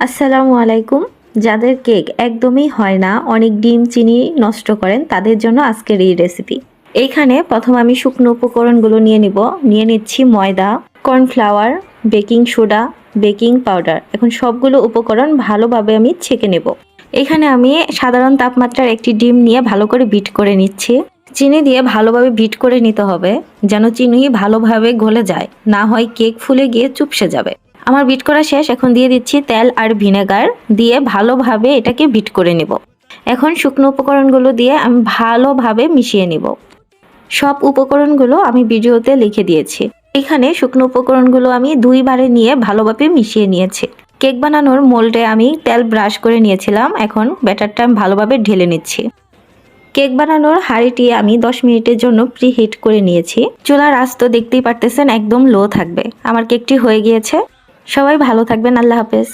আসসালামু আলাইকুম। যাদের কেক একদমই হয় না, অনেক ডিম চিনি নষ্ট করেন, তাদের জন্য আজকের এই রেসিপি। এইখানে প্রথম আমি শুকনো উপকরণগুলো নিয়ে নিচ্ছি ময়দা, cornflour, baking soda, baking powder. এখন সবগুলো উপকরণ ভালোভাবে আমি ছেঁকে নেব। এখানে আমি সাধারণ তাপমাত্রার একটি ডিম নিয়ে ভালো করে বিট করে নিচ্ছি। চিনি দিয়ে ভালোভাবে বিট করে নিতে হবে, যেন চিনি ভালোভাবে গলে যায়, না হয় কেক ফুলে গিয়ে চুপসে যাবে। আমার বিট করা শেষ। এখন দিয়ে দিচ্ছি তেল আর ভিনেগার, দিয়ে ভালোভাবে এটাকে বিট করে নেব। এখন শুকনো উপকরণগুলো দিয়ে আমি ভালোভাবে মিশিয়ে নেব। সব উপকরণগুলো আমি ভিডিওতে লিখে দিয়েছি। এখানে শুকনো উপকরণগুলো আমি 2 বারে নিয়ে ভালোভাবে মিশিয়ে নিয়েছি। কেক বানানোর মোল্ডে আমি তেল ব্রাশ করে নিয়েছিলাম। এখন ব্যাটারটা আমি ভালোভাবে ঢেলে নিচ্ছি। কেক বানানোর হাঁড়িটি আমি 10 মিনিটের জন্য প্রিহিট করে নিয়েছি। চুলার আঁচ তো দেখতেই পারতেছেন, একদম লো থাকবে। আমার কেকটি হয়ে গিয়েছে। সবাই ভালো থাকবেন। আল্লাহ হাফেজ।